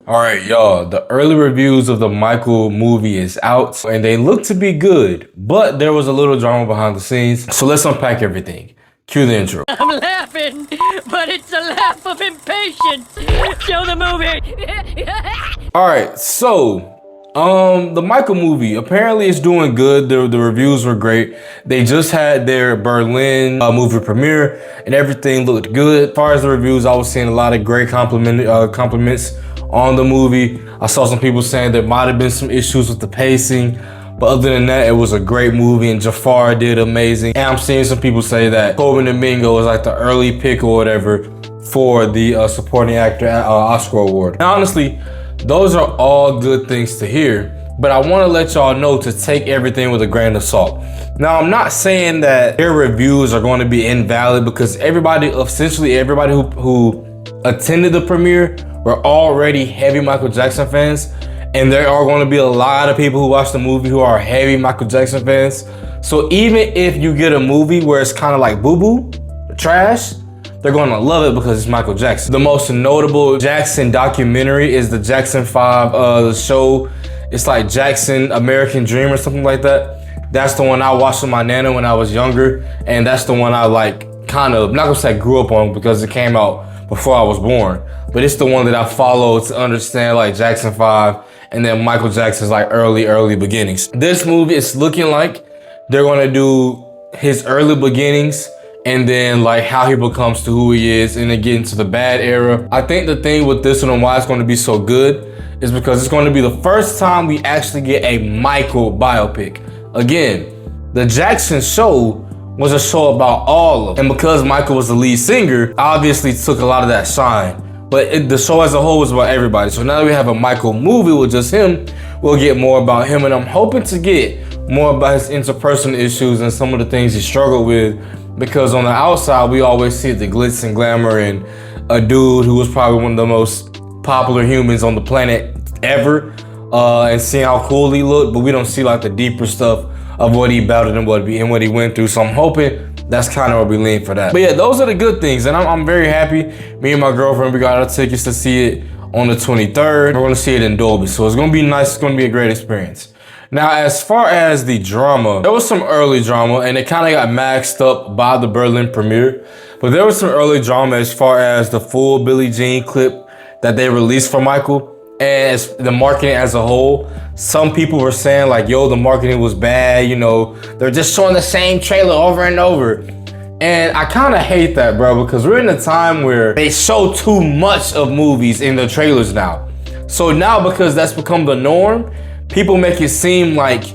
All right, y'all, the early reviews of the Michael movie is out and they look to be good, but there was a little drama behind the scenes. So let's unpack everything. Cue the intro. I'm laughing, but it's a laugh of impatience. Show the movie. All right, so the Michael movie apparently is doing good. The reviews were great. They just had their Berlin movie premiere and everything looked good. As far as the reviews, I was seeing a lot of great compliments on the movie. I saw some people saying there might have been some issues with the pacing, but other than that, it was a great movie and Jafar did amazing. And I'm seeing some people say that Colman Domingo was like the early pick or whatever for the supporting actor Oscar award. Now, honestly, those are all good things to hear, but I want to let y'all know to take everything with a grain of salt. Now, I'm not saying that their reviews are going to be invalid because essentially everybody who attended the premiere were already heavy Michael Jackson fans, and there are going to be a lot of people who watch the movie who are heavy Michael Jackson fans. So even if you get a movie where it's kind of like boo-boo, trash, they're going to love it because it's Michael Jackson. The most notable Jackson documentary is the Jackson 5 the show. It's like Jackson American Dream or something like that. That's the one I watched with my nana when I was younger, and that's the one I like kind of, not gonna say grew up on because it came out before I was born, but it's the one that I followed to understand like Jackson 5 and then Michael Jackson's like early beginnings. This movie is looking like they're gonna do his early beginnings and then like how he becomes to who he is and then get into the bad era. I think the thing with this one and why it's gonna be so good is because it's gonna be the first time we actually get a Michael biopic. Again, the Jackson show was a show about all of them. And because Michael was the lead singer, obviously took a lot of that shine. But the show as a whole was about everybody. So now that we have a Michael movie with just him, we'll get more about him. And I'm hoping to get more about his interpersonal issues and some of the things he struggled with. Because on the outside, we always see the glitz and glamour and a dude who was probably one of the most popular humans on the planet ever. And seeing how cool he looked, but we don't see like the deeper stuff of what he battled and what he went through. So I'm hoping that's kind of where we lean for that. But yeah, those are the good things. And I'm very happy. Me and my girlfriend, we got our tickets to see it on the 23rd. We're gonna see it in Dolby. So it's gonna be nice. It's gonna be a great experience. Now, as far as the drama, there was some early drama and it kind of got maxed up by the Berlin premiere. But there was some early drama as far as the full Billie Jean clip that they released for Michael. And as the marketing as a whole, some people were saying like, yo, the marketing was bad, you know, they're just showing the same trailer over and over. And I kind of hate that, bro, because we're in a time where they show too much of movies in the trailers now. So now, because that's become the norm, people make it seem like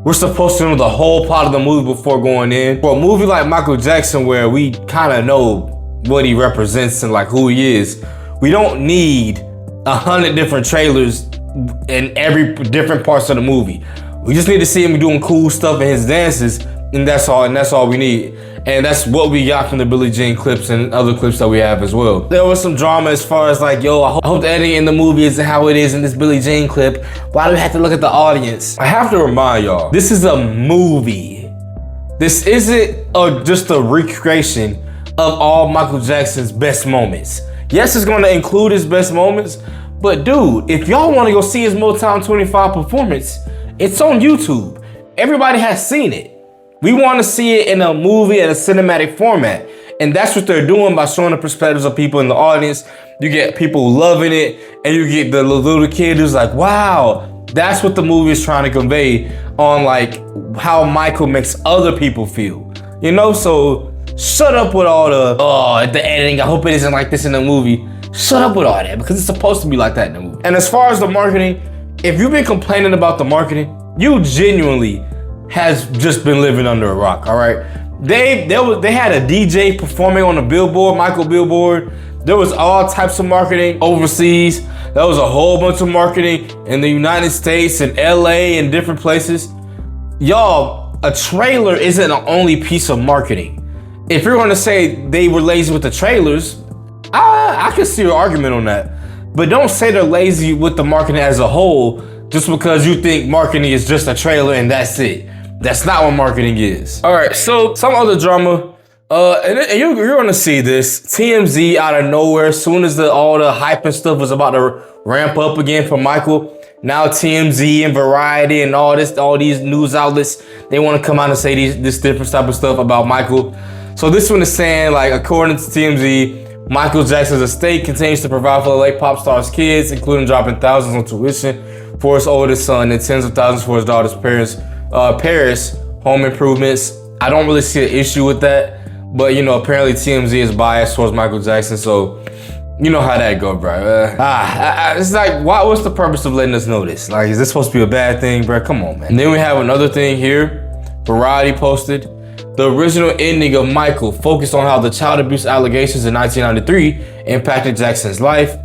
we're supposed to know the whole plot of the movie before going in. For a movie like Michael Jackson, where we kind of know what he represents and like who he is, we don't need 100 different trailers in every different parts of the movie. We just need to see him doing cool stuff in his dances, and that's all we need. And that's what we got from the Billie Jean clips and other clips that we have as well. There was some drama as far as like, yo, I hope the editing in the movie isn't how it is in this Billie Jean clip. Why do we have to look at the audience? I have to remind y'all, this is a movie. This isn't just a recreation of all Michael Jackson's best moments. Yes, it's gonna include his best moments, but dude, if y'all wanna go see his Motown 25 performance, it's on YouTube. Everybody has seen it. We wanna see it in a movie at a cinematic format. And that's what they're doing by showing the perspectives of people in the audience. You get people loving it, and you get the little kid who's like, wow, that's what the movie is trying to convey on like how Michael makes other people feel. You know, so shut up with all the editing. I hope it isn't like this in the movie. Shut up with all that because it's supposed to be like that in the movie. And as far as the marketing, if you've been complaining about the marketing, you genuinely has just been living under a rock, all right? They had a DJ performing on the billboard, Michael billboard. There was all types of marketing overseas. There was a whole bunch of marketing in the United States and LA and different places. Y'all, a trailer isn't the only piece of marketing. If you're gonna say they were lazy with the trailers, I can see your argument on that. But don't say they're lazy with the marketing as a whole just because you think marketing is just a trailer and that's it. That's not what marketing is. All right, so some other drama. And you're gonna see this TMZ out of nowhere. As soon as all the hype and stuff was about to ramp up again for Michael, now TMZ and Variety and all these news outlets, they want to come out and say this different type of stuff about Michael. So this one is saying, like, according to TMZ, Michael Jackson's estate continues to provide for the late pop star's kids, including dropping thousands on tuition for his oldest son and tens of thousands for his daughter's Paris home improvements. I don't really see an issue with that. But, you know, apparently TMZ is biased towards Michael Jackson, so you know how that go, bro. It's like, what's the purpose of letting us know this? Like, is this supposed to be a bad thing, bro? Come on, man. And then we have another thing here. Variety posted, the original ending of Michael focused on how the child abuse allegations in 1993 impacted Jackson's life.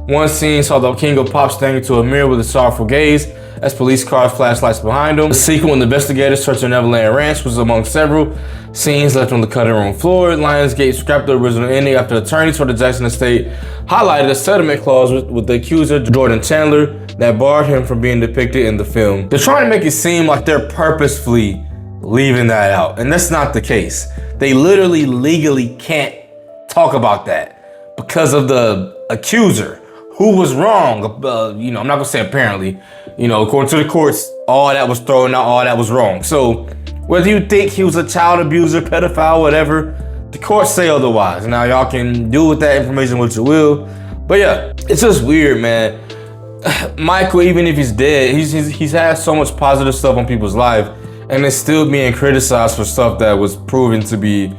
One scene saw the king of pop staring into a mirror with a sorrowful gaze as police cars flashed lights behind him. The sequel, when investigators searched the Neverland Ranch, was among several scenes left on the cutting room floor. Lionsgate scrapped the original ending after attorneys for the Jackson estate highlighted a settlement clause with the accuser, Jordan Chandler, that barred him from being depicted in the film. They're trying to make it seem like they're purposefully leaving that out, and that's not the case. They literally legally can't talk about that because of the accuser, who was wrong. You know, I'm not gonna say apparently, you know, according to the courts, all that was thrown out, all that was wrong. So whether you think he was a child abuser, pedophile, whatever, the courts say otherwise. Now y'all can do with that information what you will. But yeah, it's just weird, man. Michael, even if he's dead, he's had so much positive stuff on people's life, and it's still being criticized for stuff that was proven to be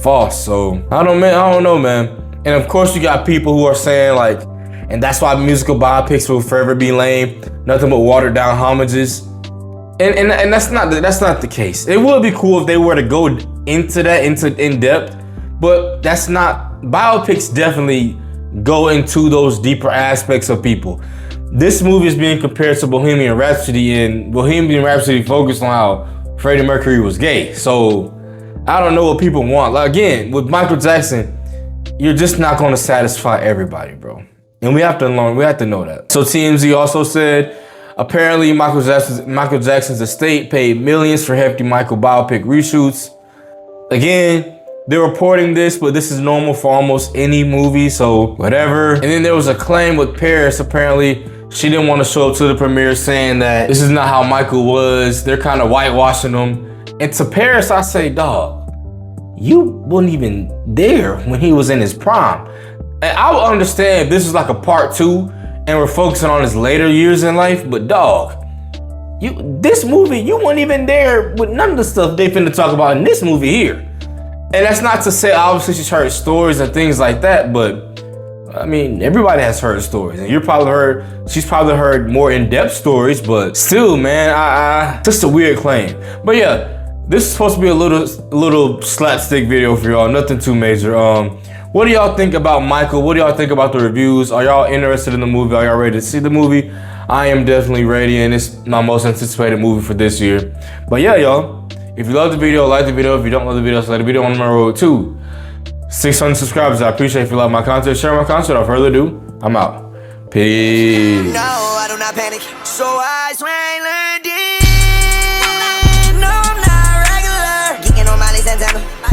false. So I don't know, man. And of course you got people who are saying, like, and that's why musical biopics will forever be lame, nothing but watered down homages. And that's not the case. It would be cool if they were to go into that in depth, but that's not. Biopics definitely go into those deeper aspects of people. This movie is being compared to Bohemian Rhapsody, and Bohemian Rhapsody focused on how Freddie Mercury was gay. So I don't know what people want. Like, again, with Michael Jackson, you're just not going to satisfy everybody, bro. And we have to know that. So TMZ also said, apparently Michael Jackson's estate paid millions for hefty Michael biopic reshoots. Again, they're reporting this, but this is normal for almost any movie, so whatever. And then there was a claim with Paris. Apparently, she didn't want to show up to the premiere, saying that this is not how Michael was. They're kind of whitewashing him. And to Paris, I say, dog, you wasn't even there when he was in his prime. And I would understand if this is like a part 2 and we're focusing on his later years in life, but dog, this movie, you weren't even there with none of the stuff they finna talk about in this movie here. And that's not to say, obviously she's heard stories and things like that, but I mean, everybody has heard stories, and she's probably heard more in-depth stories, but still, man, just a weird claim. But yeah, this is supposed to be a little slapstick video for y'all, nothing too major. What do y'all think about Michael? What do y'all think about the reviews? Are y'all interested in the movie? Are y'all ready to see the movie? I am definitely ready, and it's my most anticipated movie for this year. But yeah, y'all, if you love the video, like the video. If you don't love the video, so like the video on my road to 600 subscribers. I appreciate if you love my content, share my content. Without further ado, I'm out. Peace. No, I do not panic. So I learned it.